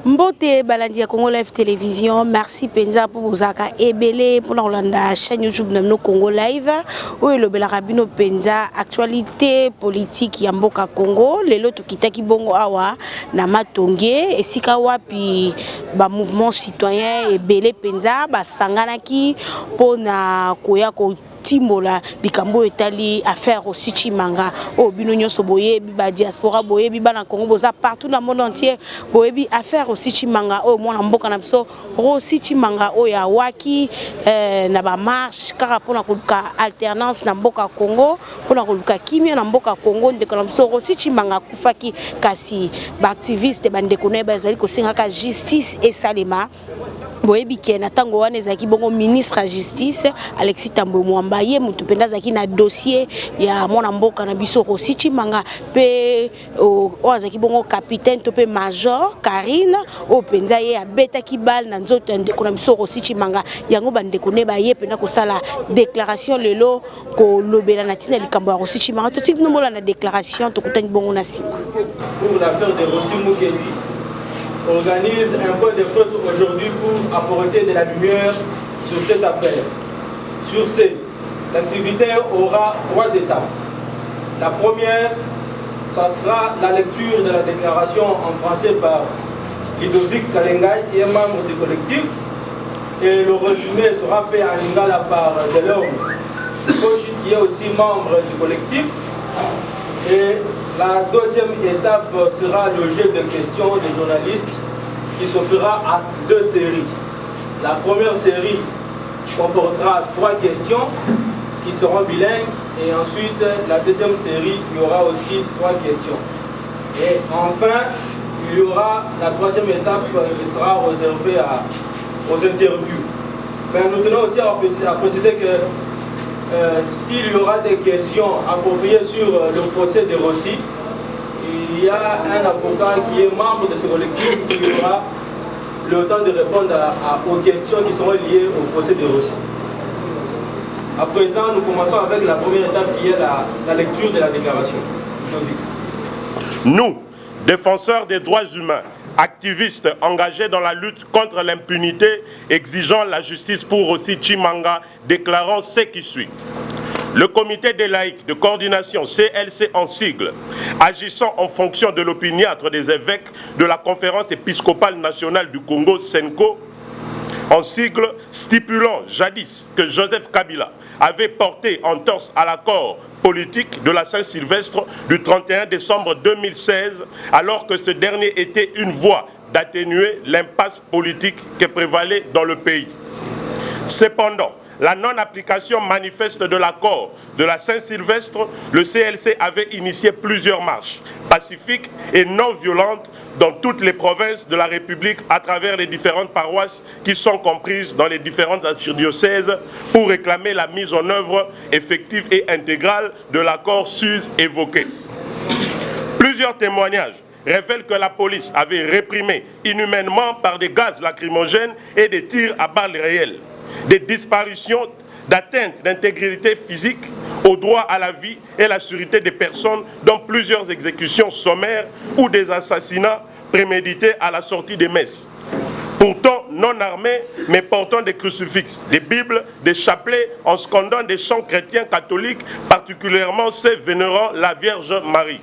Mbote balandi ya Congo Live Télévision, merci Penza pour vous aka ebele pour la chaîne YouTube de Congo Live. Où le belarabino Penza actualité politique ya mboka Congo, lelo tukitaki bongo awa na matonge esika wapi ba mouvement citoyen ebele Penza ba sanganaki pona koya ko Timbola likambo etali affaire aussi Chimanga o bino nyonso boye ba diaspora boye bi bana Congo boza partout dans le monde entier boye bi affaire aussi Chimanga o mona mboka na biso aussi Chimanga o ya waki na ba marche kaka pona koluka alternance na mboka Congo pona koluka kimia na mboka Congo ndeko na biso aussi Chimanga kufaki kasi ba activiste bandeko na bazali ko singaka justice et salema boyebi ke na tango wana ezaki bongo ministre ya justice Alexis Tambwe Mwamba ye mutu penda zaki na dossier ya mwana mboka na biso aussi Chimanga pe o azaki bongo capitaine to pe major Karine o penza ye abeta ki bal na nzoto ndeko na biso aussi Chimanga yango bandeko ne ba ye pena ko sala déclaration lelo ko lobela na tina likambo ya aussi Chimanga to tiki nombola na déclaration to kutani bongo na sima pour l'affaire de Rossi Mukendi organise un point de presse aujourd'hui pour apporter de la lumière sur cette affaire. Sur ce, l'activité aura 3 étapes. La première, ça sera la lecture de la déclaration en français par Ludovic Kalengay, qui est membre du collectif, et le résumé sera fait en lingala par Delorme Kochi, qui est aussi membre du collectif. Et la deuxième étape sera le jeu de questions des journalistes qui se fera à 2 séries. La première série comportera 3 questions qui seront bilingues et ensuite la deuxième série, il y aura aussi 3 questions. Et enfin, il y aura la troisième étape qui sera réservée aux interviews. Mais nous tenons aussi à préciser que s'il y aura des questions appropriées sur le procès de Rossi, il y a un avocat qui est membre de ce collectif qui aura le temps de répondre aux questions qui seront liées au procès de Rossi. À présent, nous commençons avec la première étape qui est la lecture de la déclaration. Nous, défenseurs des droits humains, activistes engagés dans la lutte contre l'impunité, exigeant la justice pour Rossi Chimanga, déclarant ce qui suit. Le comité des laïcs de coordination CLC en sigle, agissant en fonction de l'opiniâtre des évêques de la conférence épiscopale nationale du Congo, SENCO, en sigle stipulant jadis que Joseph Kabila avait porté en torse à l'accord politique de la Saint-Sylvestre du 31 décembre 2016, alors que ce dernier était une voie d'atténuer l'impasse politique qui prévalait dans le pays. Cependant, la non-application manifeste de l'accord de la Saint-Sylvestre, le CLC avait initié plusieurs marches pacifiques et non violentes dans toutes les provinces de la République à travers les différentes paroisses qui sont comprises dans les différentes archidiocèses pour réclamer la mise en œuvre effective et intégrale de l'accord SUS évoqué. Plusieurs témoignages révèlent que la police avait réprimé inhumainement par des gaz lacrymogènes et des tirs à balles réelles des disparitions, d'atteinte d'intégrité physique au droit à la vie et la sûreté des personnes, dont plusieurs exécutions sommaires ou des assassinats prémédités à la sortie des messes. Pourtant non armés, mais portant des crucifixes, des bibles, des chapelets, en scandant des chants chrétiens catholiques, particulièrement ceux vénérant la Vierge Marie.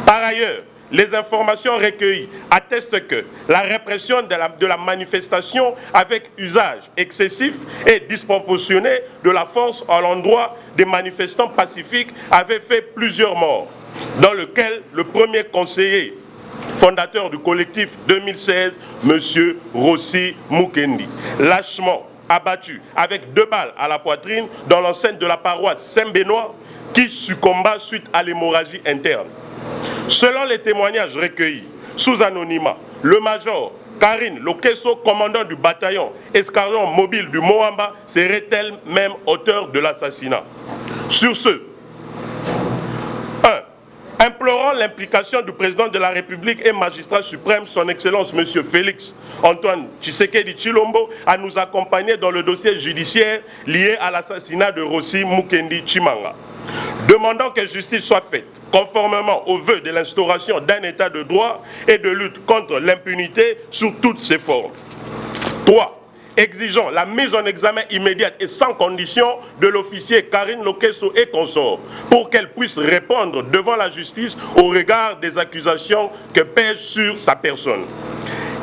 Par ailleurs, les informations recueillies attestent que la répression de la manifestation avec usage excessif et disproportionné de la force à l'endroit des manifestants pacifiques avait fait plusieurs morts, dans lequel le premier conseiller fondateur du collectif 2016, M. Rossi Mukendi, lâchement abattu avec 2 balles à la poitrine dans l'enceinte de la paroisse Saint-Benoît, qui succomba suite à l'hémorragie interne. Selon les témoignages recueillis sous anonymat, le major Karine Lokeso, commandant du bataillon escadron mobile du Moamba, serait elle-même auteur de l'assassinat. Sur ce, 1. Implorant l'implication du président de la République et magistrat suprême, son Excellence M. Félix Antoine Tshisekedi Tshilombo, à nous accompagner dans le dossier judiciaire lié à l'assassinat de Rossi Mukendi Chimanga. demandant que justice soit faite conformément aux vœux de l'instauration d'un état de droit et de lutte contre l'impunité sous toutes ses formes. 3. Exigeant la mise en examen immédiate et sans condition de l'officier Karine Lokesso et consorts pour qu'elle puisse répondre devant la justice au regard des accusations que pèsent sur sa personne.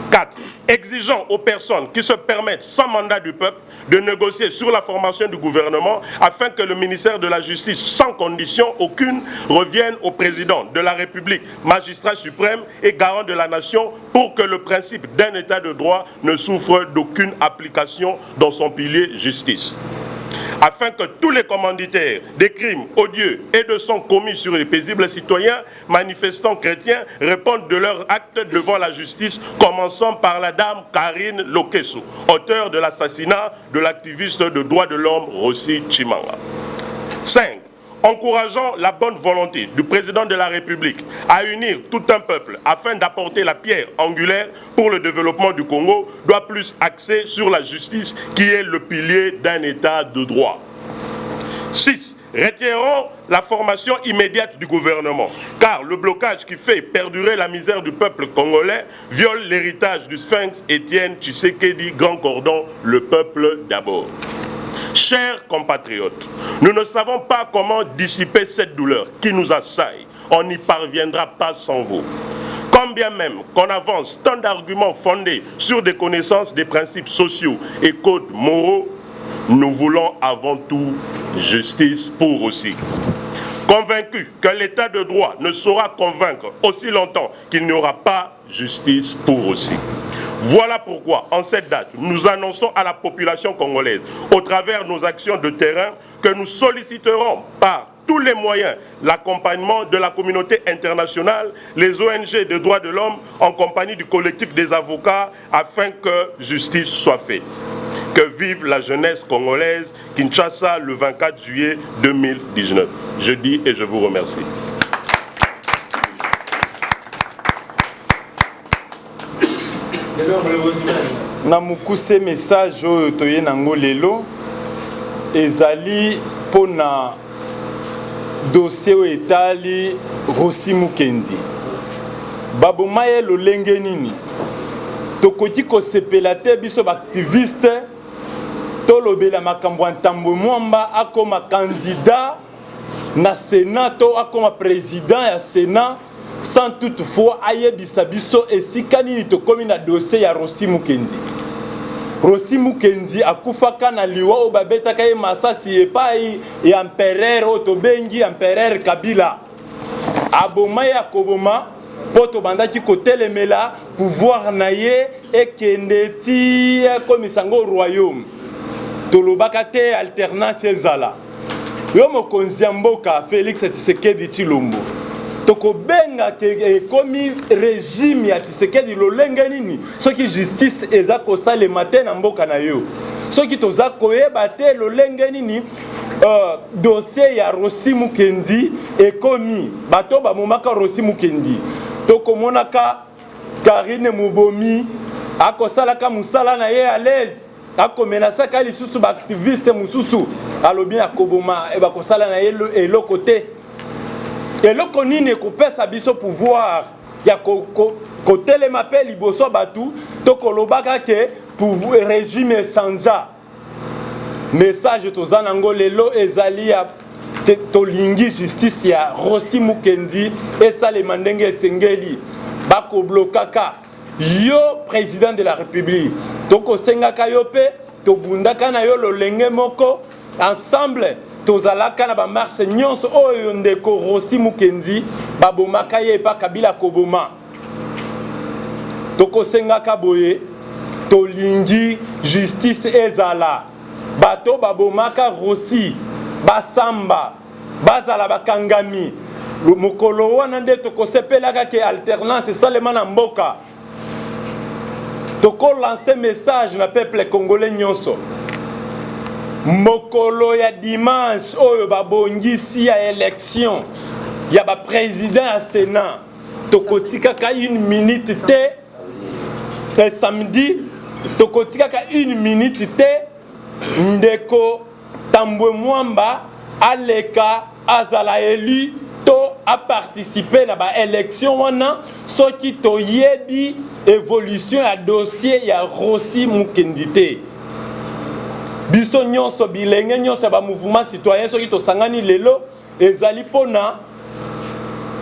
4. Exigeant aux personnes qui se permettent sans mandat du peuple de négocier sur la formation du gouvernement afin que le ministère de la Justice, sans condition aucune, revienne au président de la République, magistrat suprême et garant de la nation pour que le principe d'un état de droit ne souffre d'aucune application dans son pilier justice. Afin que tous les commanditaires des crimes odieux et de sang commis sur les paisibles citoyens, manifestants chrétiens, répondent de leurs actes devant la justice, commençant par la dame Karine Lokesso, auteure de l'assassinat de l'activiste de droits de l'homme Rossi Chimanga. 5. Encourageant la bonne volonté du président de la République à unir tout un peuple afin d'apporter la pierre angulaire pour le développement du Congo, doit plus axer sur la justice qui est le pilier d'un état de droit. 6. Retirons la formation immédiate du gouvernement, car le blocage qui fait perdurer la misère du peuple congolais viole l'héritage du sphinx Étienne Tshisekedi, grand cordon, le peuple d'abord. Chers compatriotes, nous ne savons pas comment dissiper cette douleur qui nous assaille. On n'y parviendra pas sans vous. Quand bien même qu'on avance tant d'arguments fondés sur des connaissances des principes sociaux et codes moraux, nous voulons avant tout justice pour aussi. Convaincus que l'état de droit ne saura convaincre aussi longtemps qu'il n'y aura pas justice pour aussi. Voilà pourquoi, en cette date, nous annonçons à la population congolaise, au travers nos actions de terrain, que nous solliciterons par tous les moyens l'accompagnement de la communauté internationale, les ONG de droits de l'homme, en compagnie du collectif des avocats, afin que justice soit faite. Que vive la jeunesse congolaise, Kinshasa, le 24 juillet 2019. Je dis et je vous remercie. Na mukuse message oyo toye nango lelo ezali pona dossier oyo etali Rossi Mukendi baboma ye lolenge nini tokoki kosepela te biso baaktiviste tolobela makambo ya ntambo mwamba akoma candidat na Sénat to akoma président ya Sénat sans toutefois ayebisa biso esika nini tokomi na dossier ya Rossi Mukendi. Rossi Mukendi akufaka na liwa o babetaka ye masasi epai ya empereur o tobengi empereur Kabila. Aboma ya koboma poto bandaki kotelemela pouvoir na ye ekendeti komisango royaume. Tolobaka te alternance ezala. Yo mokonzi ya mboka Félix Tshisekedi Tshilombo. Toko benga ke komi régime ya Tshisekedi lolenge nini soki justice eza kosala matin na mboka na yo soki toza koyeba te lolenge nini dossier ya Rossi Mukendi ekomi bato bamomaka Rossi Mukendi toko monaka Karine Mubomi akosalaka musala na ye à l'aise akomenasaka lisusu ba activiste mususu alobi akoboma e bakosala na ye eloko te. Et le konine kopesa biso pouvoir ya kotele mapel liboso batu to kolobaka ke pour régime changea. Message tozana ngo lelo ezali ya tolingi justice ya Rossi Mukendi esale mandenge sengeli bako blokaka yo président de la République toko sengaka yo pe to bundaka na yo lolenge moko ensemble tozalaka na ba marche nyonso oyo ndeko Rossi Mukendi babomaka ye pa Kabila koboma toko sengaka boye tolingi justice ezala bato babomaka Rossi basamba bazala bakangami mokolo wana nde tokosepelaka ke alternance salema na mboka toko lancer message na peuple congolais nyonso mokolo ya dimanche oyo babongisi ya élection ya ba président ya Sénat tokotikaka 1 minute te samedi tokotikaka 1 minute te ndeko Tambwe Mwamba aleka azala élu to a participé à l'élection ce qui to yebi évolution à dossier ya Rossi Mukendi biso nyonso bilenge nyonso ba mouvement citoyen ce qui to sangani lelo ezali pona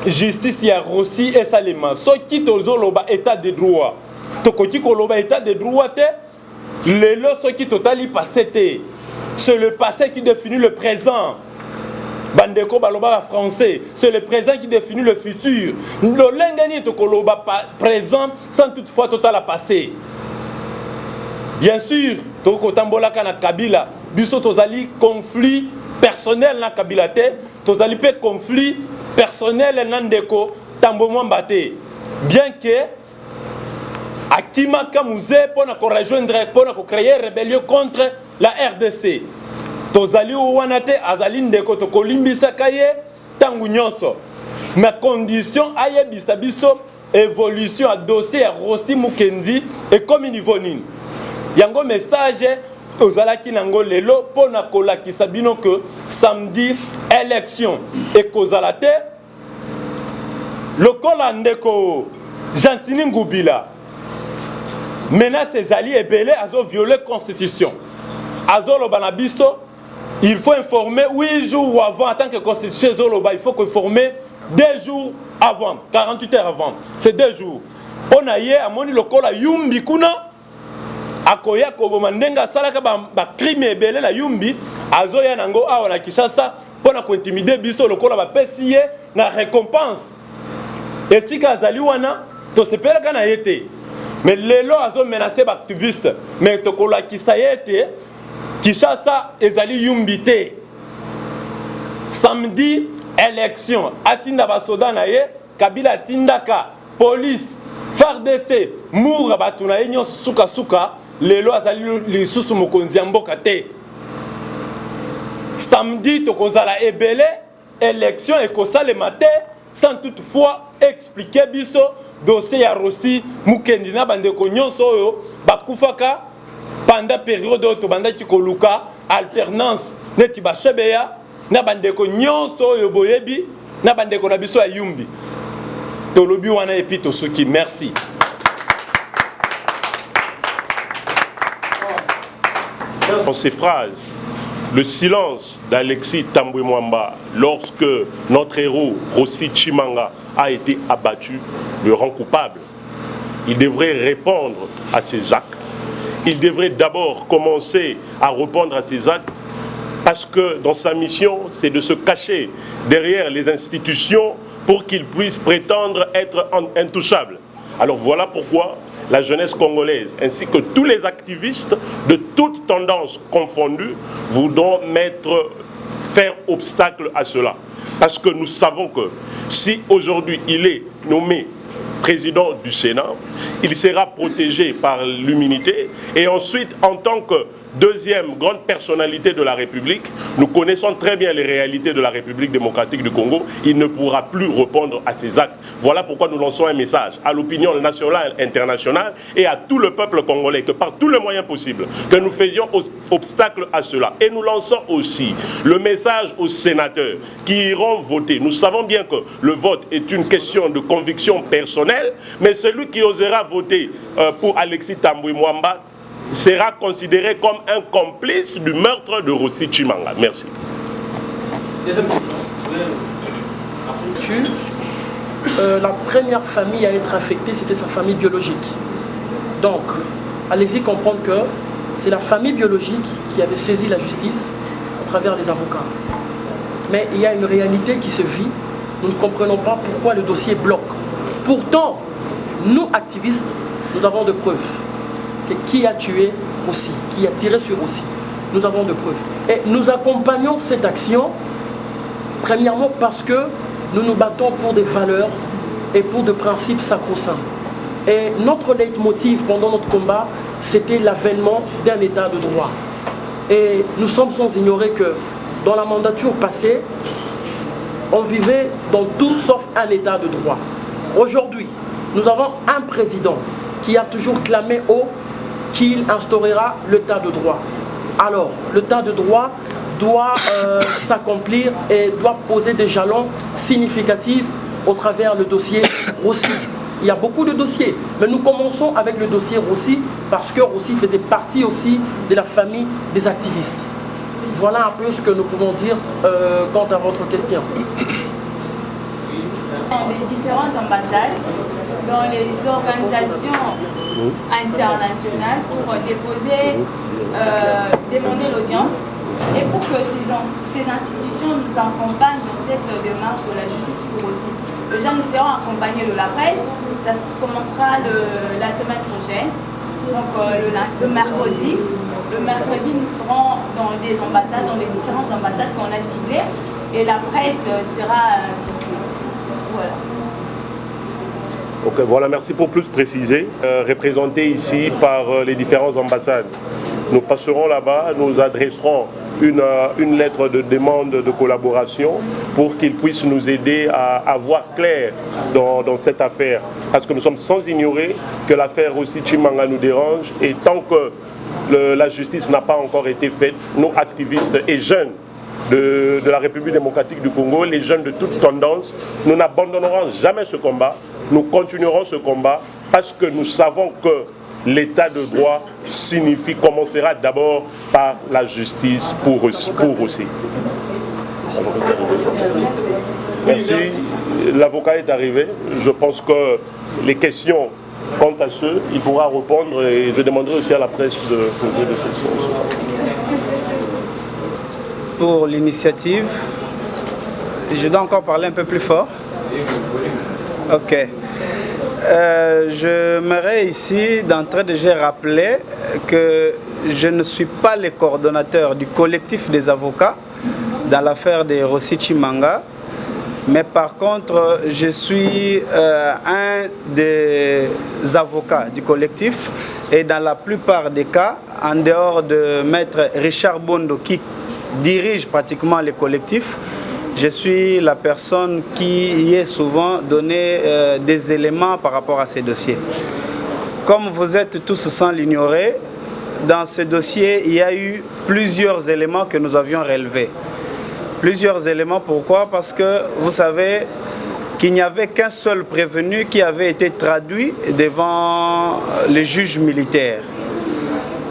justice ya Rossi et Salima ce qui to zoloba état de droit to koki koloba état de droit te lelo ce qui totali passé te c'est le passé qui définit le présent. Bandeko baloba français, c'est le présent qui définit le futur. Le lengani to koloba présent sans toutefois total à passer. Bien sûr, to kotambola kana Kabila, biso tozali conflit personnel na Kabila te, tozali pe conflit personnel na ndeko tambo mwambate. Bien que Akima Kamouze pour rejoindre pour créer rébellion contre la RDC. Tozali ouanate azali ndeko to kolimbisa kaye tangu nyonso. Ma condition ayebisa biso évolution à dossier à Rossi Mukendi et comme niveau nini. Yango message ozalaki nango lelo pona kolakisa bino que samedi élection et kozalate lokola ndeko Gentini Ngubila menace ezali ebele azo violer constitution. Azo lobana biso il faut informer 8 jours avant, en tant que constitution, il faut informer 2 jours avant, 48 heures avant. C'est 2 jours. On a hier, à mon lokola yumbi kuna, akoya kobomandenga salaka ba crime ebele la yumbi, azoya nango awa na Kinshasa, pona ko intimider biso lokola ba pesiye na récompense. Et si kazali wana, to sepela kana yete. Mais lelo azo menacer ba activiste, mais to kola kisayete. Kinshasa ezali yumbité. Samedi élection atinda basoda na ye Kabila tindaka police FARDC moura batuna ye nyonso suka suka lelo azali lisusu mokonzi ya mboka te. Samedi tokozala ebele élection ekosalema te sans toutefois expliquer biso dossier ya Rossi Mukendi na bandeko nyonso oyo bakufaka pendant période où banda koluka alternance neti ba shebeya na bandeko nyonso yo boyebi na bandeko na biso ya yumbi tolobi wana epito soki merci. Dans ces phrases, le silence d'Alexis Tambwe Mwamba lorsque notre héros Rossi Chimanga a été abattu le rend coupable. Il devrait répondre à ses actes. Il devrait d'abord commencer à répondre à ses actes parce que dans sa mission, c'est de se cacher derrière les institutions pour qu'il puisse prétendre être intouchable. Alors voilà pourquoi la jeunesse congolaise ainsi que tous les activistes de toutes tendances confondues voudront faire obstacle à cela. Parce que nous savons que si aujourd'hui il est nommé président du Sénat, il sera protégé par l'immunité et ensuite en tant que deuxième grande personnalité de la République, nous connaissons très bien les réalités de la République démocratique du Congo, il ne pourra plus répondre à ses actes. Voilà pourquoi nous lançons un message à l'opinion nationale et internationale et à tout le peuple congolais, que par tous les moyens possibles, que nous faisions obstacle à cela. Et nous lançons aussi le message aux sénateurs qui iront voter. Nous savons bien que le vote est une question de conviction personnelle, mais celui qui osera voter pour Alexis Tambwe Mwamba sera considéré comme un complice du meurtre de Rossi Chimanga. Merci. Deuxième question. Merci. La première famille à être affectée, c'était sa famille biologique. Donc, allez-y comprendre que c'est la famille biologique qui avait saisi la justice à travers les avocats. Mais il y a une réalité qui se vit. Nous ne comprenons pas pourquoi le dossier bloque. Pourtant, nous, activistes, nous avons de preuves. Qui a tué Rossi, qui a tiré sur Rossi. Nous avons de preuves. Et nous accompagnons cette action, premièrement parce que nous nous battons pour des valeurs et pour des principes sacro-saints. Et notre leitmotiv pendant notre combat, c'était l'avènement d'un état de droit. Et nous sommes sans ignorer que dans la mandature passée, on vivait dans tout sauf un état de droit. Aujourd'hui, nous avons un président qui a toujours clamé haut qu'il instaurera l'état de droit. Alors, l'état de droit doit s'accomplir et doit poser des jalons significatifs au travers le dossier Rossi. Il y a beaucoup de dossiers, mais nous commençons avec le dossier Rossi parce que Rossi faisait partie aussi de la famille des activistes. Voilà un peu ce que nous pouvons dire quant à votre question. Dans les différentes ambassades, dans les organisations internationales pour déposer, demander l'audience et pour que ces institutions nous accompagnent dans cette démarche de la justice pour aussi. Déjà, nous serons accompagnés de la presse, ça commencera la semaine prochaine, donc le mercredi. Le mercredi, nous serons dans des ambassades, dans les différentes ambassades qu'on a ciblées et la presse sera... voilà. Ok, voilà, merci pour plus préciser. Représenté ici par les différentes ambassades. Nous passerons là-bas, nous adresserons une lettre de demande de collaboration pour qu'ils puissent nous aider à voir clair dans cette affaire. Parce que nous sommes sans ignorer que l'affaire aussi Chimanga nous dérange et tant que la justice n'a pas encore été faite, nous activistes et jeunes de la République démocratique du Congo, les jeunes de toute tendance, nous n'abandonnerons jamais ce combat, nous continuerons ce combat parce que nous savons que l'état de droit commencera d'abord par la justice pour aussi. Merci. L'avocat est arrivé. Je pense que les questions quant à ceux, il pourra répondre et je demanderai aussi à la presse de poser des questions. Pour l'initiative, je dois encore parler un peu plus fort. Ok. J'aimerais ici d'entrée déjà rappeler que je ne suis pas le coordonnateur du collectif des avocats dans l'affaire de Rossi Chimanga, mais par contre je suis un des avocats du collectif et dans la plupart des cas, en dehors de maître Richard Bondo qui dirige pratiquement le collectif, je suis la personne qui y est souvent donné des éléments par rapport à ces dossiers. Comme vous êtes tous sans l'ignorer, dans ce dossier, il y a eu plusieurs éléments que nous avions relevés. Plusieurs éléments, pourquoi? Parce que vous savez qu'il n'y avait qu'un seul prévenu qui avait été traduit devant les juges militaires.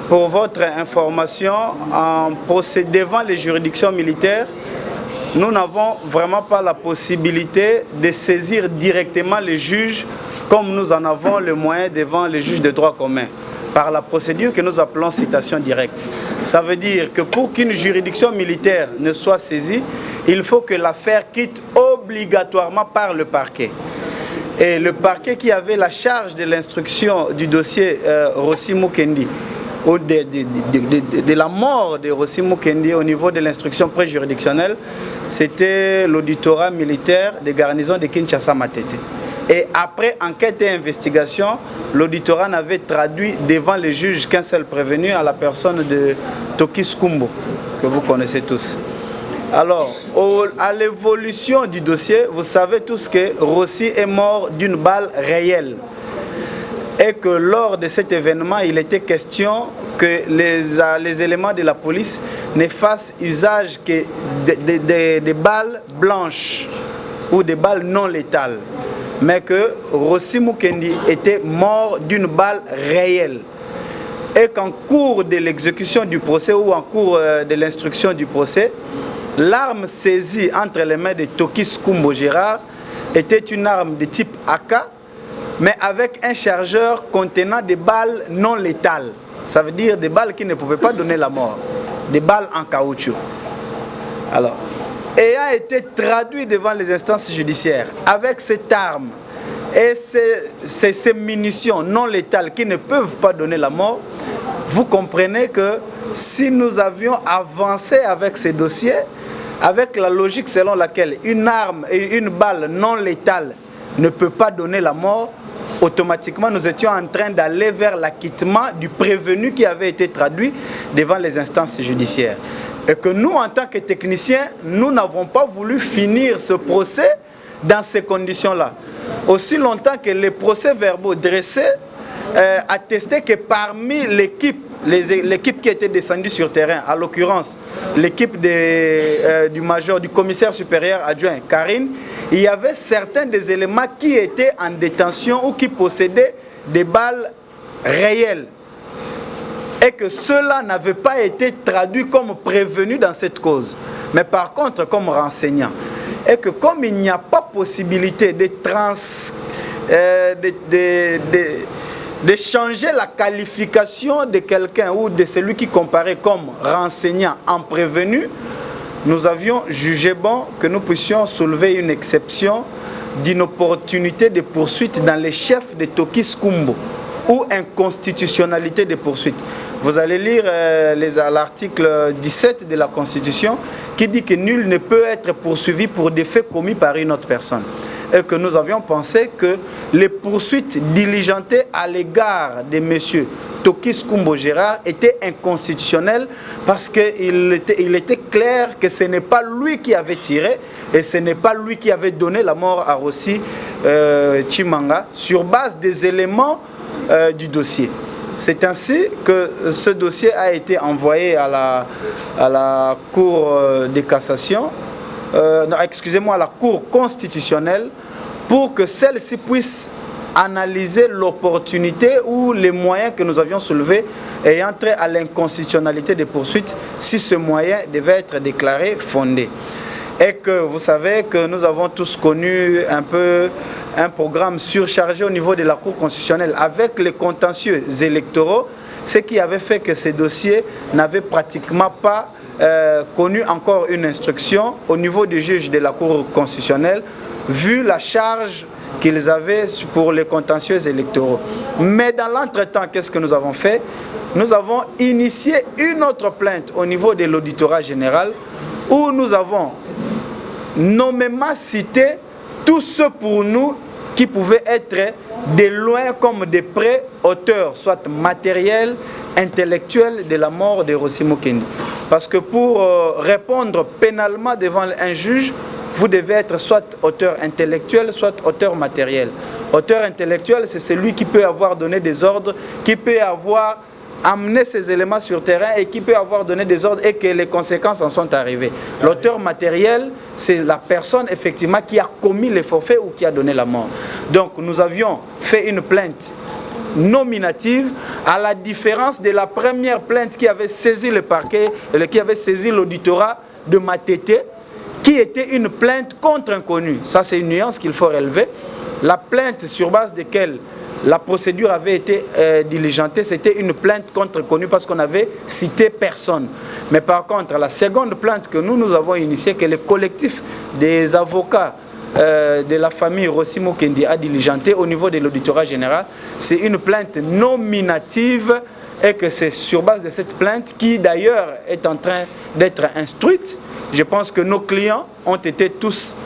Pour votre information, en procès devant les juridictions militaires, nous n'avons vraiment pas la possibilité de saisir directement les juges comme nous en avons le moyen devant les juges de droit commun, par la procédure que nous appelons citation directe. Ça veut dire que pour qu'une juridiction militaire ne soit saisie, il faut que l'affaire quitte obligatoirement par le parquet. Et le parquet qui avait la charge de l'instruction du dossier Rossi Mukendi, de la mort de Rossi Mukendi au niveau de l'instruction préjuridictionnelle, c'était l'auditorat militaire des garnisons de Kinshasa-Matete. Et après enquête et investigation, l'auditorat n'avait traduit devant les juges qu'un seul prévenu à la personne de Tokis Kumbo, que vous connaissez tous. Alors, à l'évolution du dossier, vous savez tous que Rossi est mort d'une balle réelle. Et que lors de cet événement, il était question que les éléments de la police ne fassent usage que des balles blanches ou des balles non létales. Mais que Rossi Mukendi était mort d'une balle réelle. Et qu'en cours de l'exécution du procès ou en cours de l'instruction du procès, l'arme saisie entre les mains de Tokis Kumbo Gérard était une arme de type AK, mais avec un chargeur contenant des balles non létales. Ça veut dire des balles qui ne pouvaient pas donner la mort. Des balles en caoutchouc. Alors, ayant été traduit devant les instances judiciaires avec cette arme et ces munitions non létales qui ne peuvent pas donner la mort, vous comprenez que si nous avions avancé avec ces dossiers, avec la logique selon laquelle une arme et une balle non létale ne peut pas donner la mort, automatiquement nous étions en train d'aller vers l'acquittement du prévenu qui avait été traduit devant les instances judiciaires. Et que nous, en tant que techniciens, nous n'avons pas voulu finir ce procès dans ces conditions-là. Aussi longtemps que les procès-verbaux dressés attestaient que parmi l'équipe l'équipe qui était descendue sur terrain, à l'occurrence l'équipe du commissaire supérieur adjoint Karine, il y avait certains des éléments qui étaient en détention ou qui possédaient des balles réelles. Et que cela n'avait pas été traduit comme prévenu dans cette cause, mais par contre comme renseignant. Et que comme il n'y a pas possibilité de changer la qualification de quelqu'un ou de celui qui comparait comme renseignant en prévenu, nous avions jugé bon que nous puissions soulever une exception d'inopportunité de poursuite dans les chefs de Tokis Kumbo ou inconstitutionnalité des poursuites. Vous allez lire l'article 17 de la Constitution qui dit que nul ne peut être poursuivi pour des faits commis par une autre personne. Et que nous avions pensé que les poursuites diligentées à l'égard de M. Tokis Kumbo Gérard étaient inconstitutionnelles parce qu'il était clair que ce n'est pas lui qui avait tiré et ce n'est pas lui qui avait donné la mort à Rossi Chimanga sur base des éléments du dossier. C'est ainsi que ce dossier a été envoyé à la Cour de cassation, à la Cour constitutionnelle, pour que celle-ci puisse analyser l'opportunité ou les moyens que nous avions soulevés ayant trait à l'inconstitutionnalité des poursuites, si ce moyen devait être déclaré fondé. Et que vous savez que nous avons tous connu un peu un programme surchargé au niveau de la Cour constitutionnelle avec les contentieux électoraux, ce qui avait fait que ces dossiers n'avaient pratiquement pas connu encore une instruction au niveau du juge de la Cour constitutionnelle, vu la charge qu'ils avaient pour les contentieux électoraux. Mais dans l'entretemps, qu'est-ce que nous avons fait? Nous avons initié une autre plainte au niveau de l'auditorat général où nous avons nommément cité tous ceux pour nous qui pouvaient être de loin comme de près auteurs, soit matériels, intellectuels de la mort de Rossi Mukendi. Parce que pour répondre pénalement devant un juge, vous devez être soit auteur intellectuel, soit auteur matériel. Auteur intellectuel, c'est celui qui peut avoir donné des ordres, qui peut avoir amené ces éléments sur terrain et qui peut avoir donné des ordres et que les conséquences en sont arrivées. L'auteur matériel, c'est la personne effectivement qui a commis les forfaits ou qui a donné la mort. Donc nous avions fait une plainte nominative, à la différence de la première plainte qui avait saisi le parquet, qui avait saisi l'auditorat de Matete, qui était une plainte contre inconnu. Ça, c'est une nuance qu'il faut relever. La plainte sur base de laquelle la procédure avait été diligentée, c'était une plainte contre inconnu parce qu'on avait cité personne. Mais par contre, la seconde plainte que nous avons initiée, que le collectif des avocats de la famille Rossi Mukendi a diligenté au niveau de l'auditorat général, c'est une plainte nominative et que c'est sur base de cette plainte qui d'ailleurs est en train d'être instruite. Je pense que nos clients ont été tous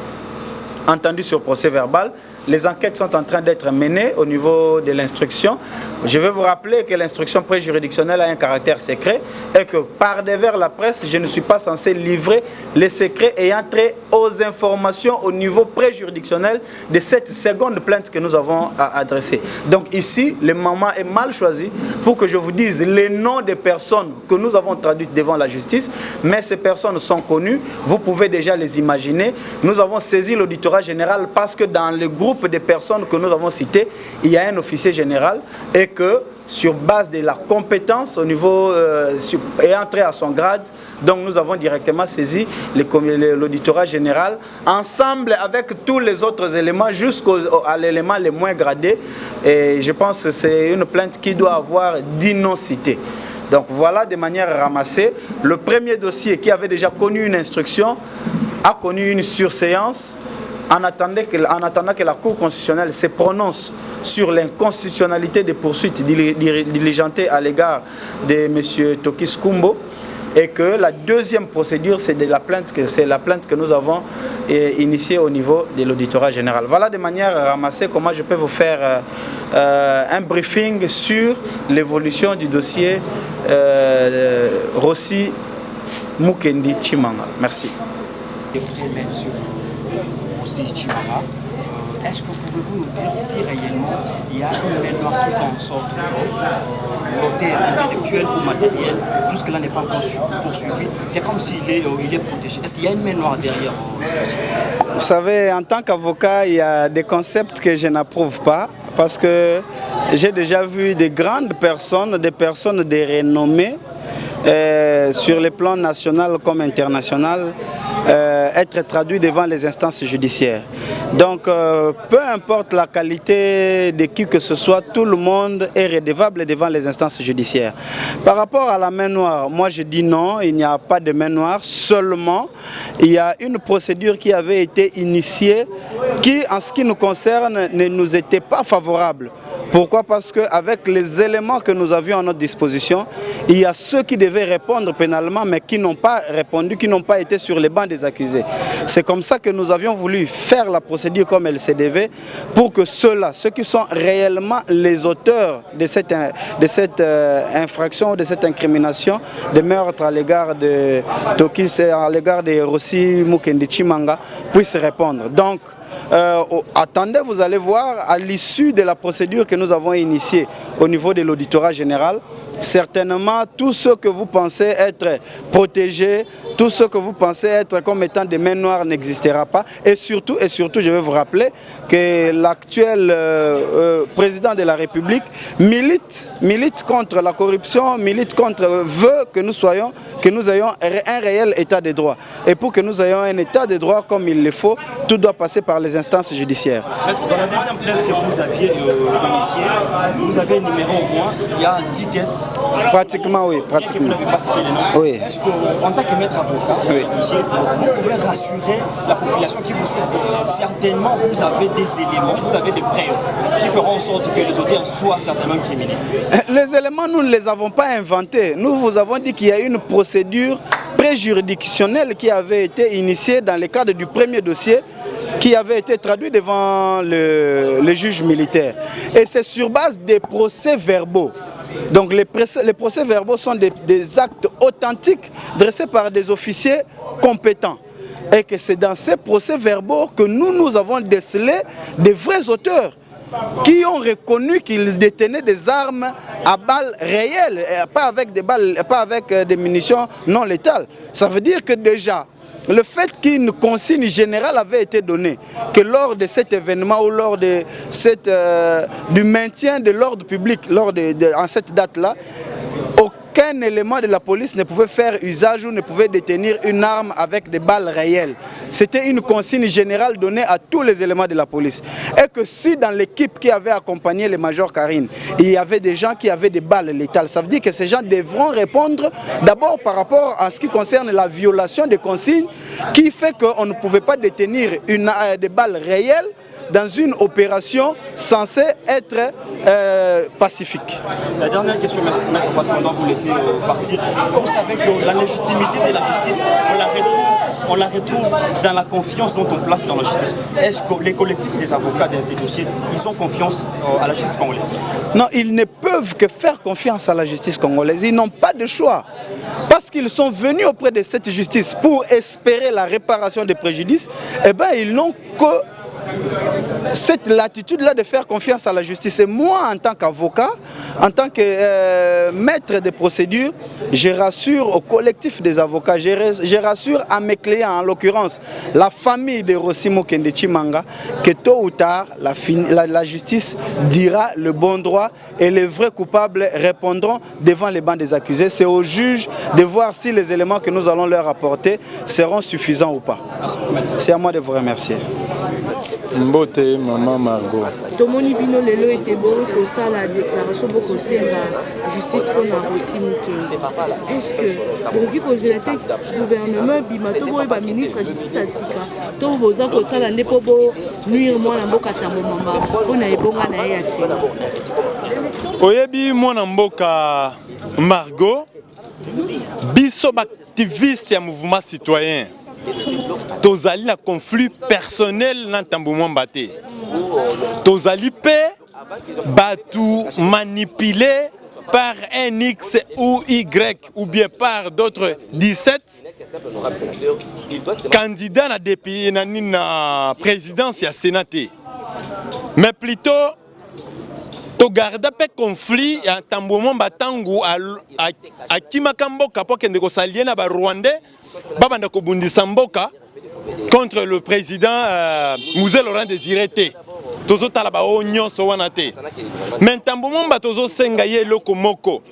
entendus sur procès verbal. Les enquêtes sont en train d'être menées au niveau de l'instruction. Je vais vous rappeler que l'instruction préjuridictionnelle a un caractère secret et que par devers la presse, je ne suis pas censé livrer les secrets ayant trait aux informations au niveau préjuridictionnel de cette seconde plainte que nous avons adressée. Donc ici, le moment est mal choisi pour que je vous dise les noms des personnes que nous avons traduites devant la justice, mais ces personnes sont connues, vous pouvez déjà les imaginer. Nous avons saisi l'auditorat général parce que dans le groupe des personnes que nous avons citées, il y a un officier général et que sur base de la compétence au niveau ayant trait à son grade, donc nous avons directement saisi l'auditorat général ensemble avec tous les autres éléments jusqu'à l'élément les moins gradés, et je pense que c'est une plainte qui doit avoir d'innocité. Donc voilà, de manière ramassée, le premier dossier qui avait déjà connu une instruction a connu une surséance en attendant que la Cour constitutionnelle se prononce sur l'inconstitutionnalité des poursuites diligentées à l'égard de M. Tokis Kumbo, et que la deuxième procédure, c'est la plainte que nous avons initiée au niveau de l'auditorat général. Voilà de manière ramassée comment je peux vous faire un briefing sur l'évolution du dossier Rossi Mukendi Chimanga. Merci. Chimanga. Est-ce que pouvez-vous nous dire si réellement il y a une main noire qui fait en sorte que l'auteur intellectuel ou matériel jusque-là n'est pas poursuivi? C'est comme s'il est protégé. Est-ce qu'il y a une main noire derrière Vous savez, en tant qu'avocat, il y a des concepts que je n'approuve pas parce que j'ai déjà vu des grandes personnes, des personnes de renommée sur les plans national comme international être traduits devant les instances judiciaires. Donc, peu importe la qualité de qui que ce soit, tout le monde est redevable devant les instances judiciaires. Par rapport à la main noire, moi je dis non, il n'y a pas de main noire, seulement il y a une procédure qui avait été initiée qui, en ce qui nous concerne, ne nous était pas favorable. Pourquoi? Parce qu'avec les éléments que nous avions à notre disposition, il y a ceux qui devaient répondre pénalement mais qui n'ont pas répondu, qui n'ont pas été sur les bancs des accusés. C'est comme ça que nous avions voulu faire la procédure comme elle se devait pour que ceux-là, ceux qui sont réellement les auteurs de cette infraction, de cette incrimination de meurtre à l'égard de Tokis et à l'égard de Rossi Mukendi Tshimanga puissent répondre. Donc, attendez, vous allez voir, à l'issue de la procédure que nous avons initiée au niveau de l'auditorat général, certainement tout ce que vous pensez être protégé, tout ce que vous pensez être comme étant des mains noires n'existera pas. Et surtout, je vais vous rappeler que l'actuel président de la République milite contre la corruption, milite contre, veut que nous ayons un réel état de droit. Et pour que nous ayons un état de droit comme il le faut, tout doit passer par les instances judiciaires. Dans la deuxième plainte que vous aviez initiée, vous avez énuméré au moins, il y a 10 têtes. Pratiquement, oui. Pratiquement. Vous n'avez pas cité les noms. Oui. Est-ce qu'en tant que maître avocat dans le dossier, vous pouvez rassurer la population qui vous suit que certainement vous avez des éléments, vous avez des preuves qui feront en sorte que les auteurs soient certainement criminels? Les éléments, nous ne les avons pas inventés. Nous vous avons dit qu'il y a une procédure préjuridictionnelle qui avait été initiée dans le cadre du premier dossier qui avait été traduit devant le juge militaire. Et c'est sur base des procès-verbaux. Donc les procès-verbaux sont des actes authentiques dressés par des officiers compétents. Et que c'est dans ces procès-verbaux que nous avons décelé des vrais auteurs qui ont reconnu qu'ils détenaient des armes à balles réelles, pas avec des balles, pas avec des munitions non létales. Ça veut dire que déjà, le fait qu'une consigne générale avait été donnée, que lors de cet événement ou lors de du maintien de l'ordre public, en cette date-là, aucun élément de la police ne pouvait faire usage ou ne pouvait détenir une arme avec des balles réelles. C'était une consigne générale donnée à tous les éléments de la police. Et que si dans l'équipe qui avait accompagné le major Karine, il y avait des gens qui avaient des balles létales, ça veut dire que ces gens devront répondre d'abord par rapport à ce qui concerne la violation des consignes qui fait qu'on ne pouvait pas détenir des balles réelles dans une opération censée être pacifique. La dernière question, maître, parce qu'on doit vous laisser partir. Vous savez que la légitimité de la justice, on la retrouve dans la confiance dont on place dans la justice. Est-ce que les collectifs des avocats dans ces dossiers, ils ont confiance à la justice congolaise? Non, ils ne peuvent que faire confiance à la justice congolaise. Ils n'ont pas de choix. Parce qu'ils sont venus auprès de cette justice pour espérer la réparation des préjudices, eh bien, ils n'ont que cette latitude-là de faire confiance à la justice. Et moi, en tant qu'avocat, en tant que maître de procédure, je rassure au collectif des avocats, je rassure à mes clients, en l'occurrence la famille de Rossi Mukendi Tshimanga, que tôt ou tard, la justice dira le bon droit et les vrais coupables répondront devant les bancs des accusés. C'est au juge de voir si les éléments que nous allons leur apporter seront suffisants ou pas. C'est à moi de vous remercier. Mbote maman Margot. Tomoni bino lelo ete bo ko ça la déclaration bo ko senga justice pour na Rossi Mukendi. Est-ce que boki ko zela te gouvernement bima to bo ba ministre justice asika to boza ko ça la ndepo bo nuire mwana mboka tambo mamba ona ebonga na ya sena. Oyebi mwana mboka Margot biso activiste ya mouvement citoyen. Tozali na conflit personnel na ntambo mwamba te. Tozali pe batu manipulé par un X ou Y ou bien par d'autres 17 candidats na présidence ya Sénat. mais plutôt to garda pe conflit ya tambouement batangu a kimaka mboka po kende ko salie na ba Rwandais babanda ko bundisa mboka contre le président Mouzé Laurent Désiré Té. Tozo talaba o nyonso wana te. Mais tambouement ba tozo senga ye loko moko.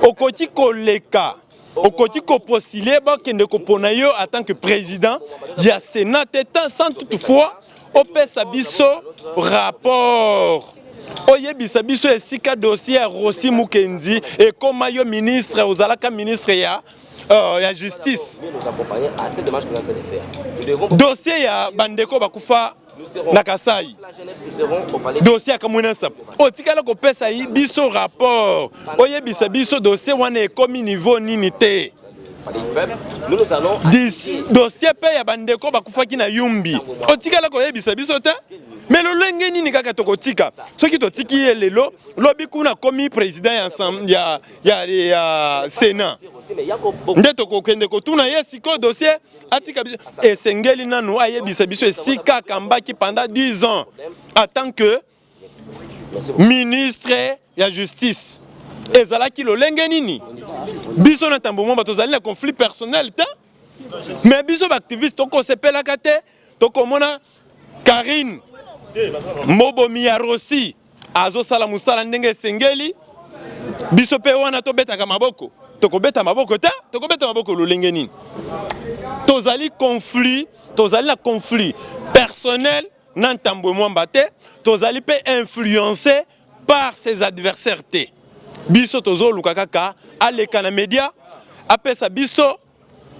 Okoti ko leka. Okoti ko postuler ba kende ko pona yo en tant que président ya Sénat sans toutefois opesa biso rapport. Oyebisa biso esika dossier Rossi Mukendi et comme yo ministre ozalaka ministre ya justice. Dossier ya bandeko bakufa na Kasai. Dossier ya Kamwina Sap. Otikala ko pesa yi biso rapport. Oyebisa biso dossier wana ekomi niveau nini te. Dossier pe ya bandeko bakufa ki na Yumbi. Otikala ko yebisa biso te. Mais le lenge nini kaka tokotika. Soki totiki lelo lobi kuna komi président ya Sénat. Nde tokokende ko tuna yesiko dossier atika biso esengeli nanu ayebisa biso esika kambaki pendant 10 ans en tant que ministre ya justice. Ezalaki lo lenge nini? Biso na tamboumo batozali na conflit personnel te. Mais biso ba activiste toko sepelaka te, toko mona Karine Mobomi ya Rossi azo sala musala ndenge sengeli biso pe wana to beta maboko toko beta maboko ta toko beta maboko lolenge nini tozali na conflit personnel nan tambwe mwamba te tozali pe influencé par ses adversaires te biso tozo luka kaka aleka na média apesa biso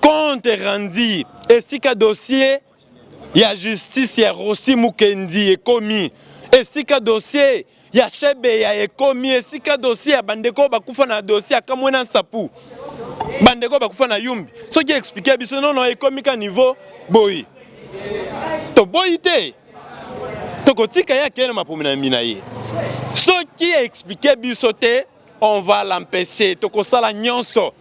compte rendu esika dossier ya justice ya Rossi Mukendi ekomi esika dossier ya Chebe ya ekomi esika dossier ya bandeko bakufa na dossier ya Kamwina Nsapu bandeko bakufa na Yumbi soki expliquer biso non ekomi ka niveau boyi to boyi te tokotika ya kena mapomina mina ye soki expliquer biso te on va l'empêcher tokosala nyonso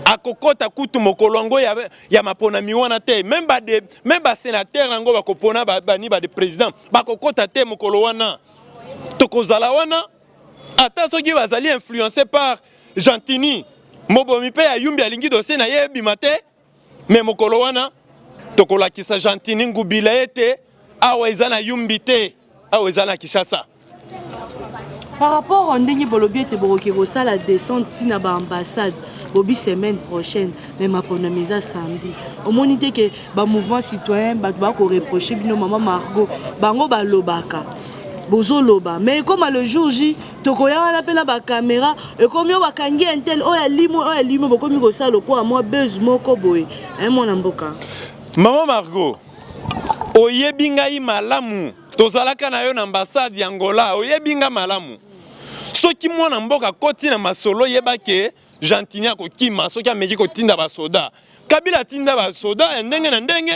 akokota kutu mokolongo ya mapona miwana te même ba sénateur nango bakopona bani ba de président bakokota te mokolo wana tokozala wana ata soki bazali influencé par Gentini Mobomi pe ya Yumbi alingi dossier na ye bimate mais mokolo wana tokolakisa Gentini ngubila ete awa eza na Yumbi te awa eza na Kinshasa. Par rapport à Ndenge Bolobi et Borokiro, ça la descente si na ba ambassade Bobi semaine prochaine même à Ponomisa samedi. Au monité que ba mouvement citoyen ba ko reprocher bino maman Margot bango ba lobaka. Bozo loba mais comme le jour J tokoya na pena ba caméra et comme yo ba kangi intel o ya limo bokomi ko ça lokwa moi buzz moko boy un mon mboka. Maman Margot oyebinga yi malamu tozalaka na yo na ambassade ya Angola oyebinga malamu soki mwana mboka koti na masolo yebake Gentini akokima soki ameki kotinda basoda Kabila tinda basoda ndenge na ndenge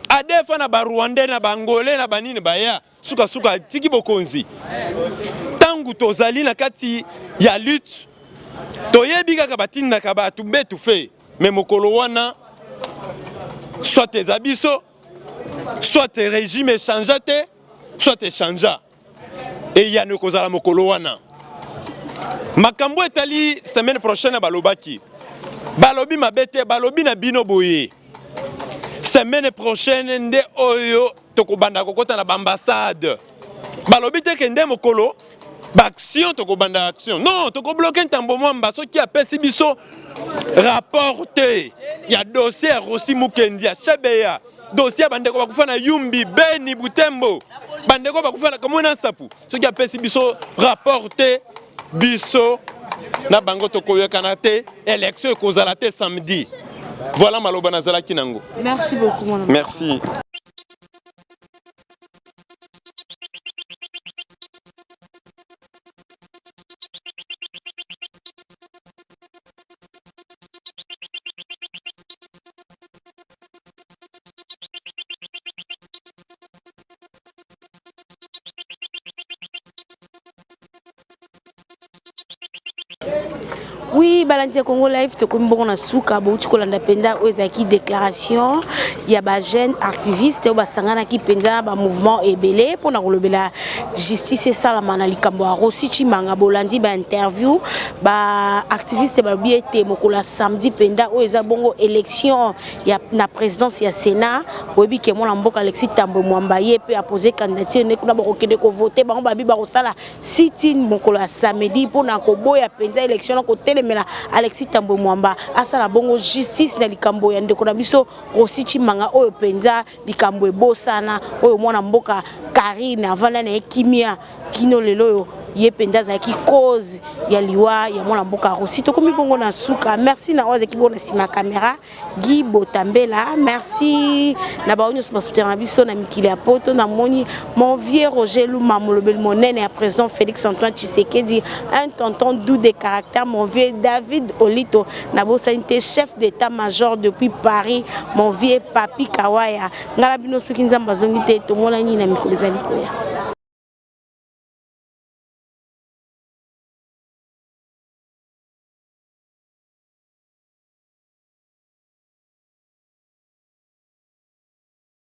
adefa na ba Rwandais na Bangolais na banini baya suka tiki bokonzi tangu tozali na kati ya lutte toyebi kaka batinda ka batu betu fe mais mokolo wana soit ezabiso soit régime échangeate soit échangea et ya ne kozala mokolo wana makambo etali semaine prochaine balobaki balobi mabete balobi na bino boye semaine prochaine nde oyo tokobanda kokota na ambassade balobi te kende mokolo ba action tokobanda action non tokobloquer ntambo mwamba soki apesi biso rapport te ya dossier Rossi Mukendi ya Chebeya dossier bandeko bakufa na Yumbi Beni Butembo bandeko bakufa na Kamwina Nsapu soki apesi biso rapport te biso na bango tokoyekana te élection ekozala te samedi. Voilà maloba nazalaki nango. Merci beaucoup mon ami. Merci. Oui, Balandia Congo Live, te comme bon na souka, bouti kolanda penda ozaki déclaration, il y a ba jeune activiste ou ba sangana ki penda ba mouvement ebelé pour na kolobela justice et ça la manali kambo a Rossi Chimanga bolandi ba interview ba activiste ba biete mokola samedi penda o eza bongo élection ya na présidence ya Sénat, obi ke mona mboka Alexis Tambo Mwamba ye pe a posé candidature ne kuna ba kokende ko voter ba ba bi ba kosala sit-in mokola samedi pour na ko boya penda élection ko mais Alexis Tambo Mwamba asala bongo justice na likambo ya ndeko na biso Rossi Chimanga oyo penza likambo ebosana oyo mwana mboka Karine avanda na ekimia kino lelo ye penza za ki cause ya liwa ya mwana mboka Rossi to komi bongo na suka. Merci na oza ki bona sima caméra Guy Botambela, merci na baonyo so soutenir biso na mikili ya poto na moni mon vieux Roger Luma molobel monene ya président Félix Antoine Tshisekedi, un tonton doux de caractère, mon vieux David Olito na bosanité chef d'état-major depuis Paris, mon vieux Papi Kawaya ngala bino soki nzamba zongi te to mona ni na mikolo zali koya.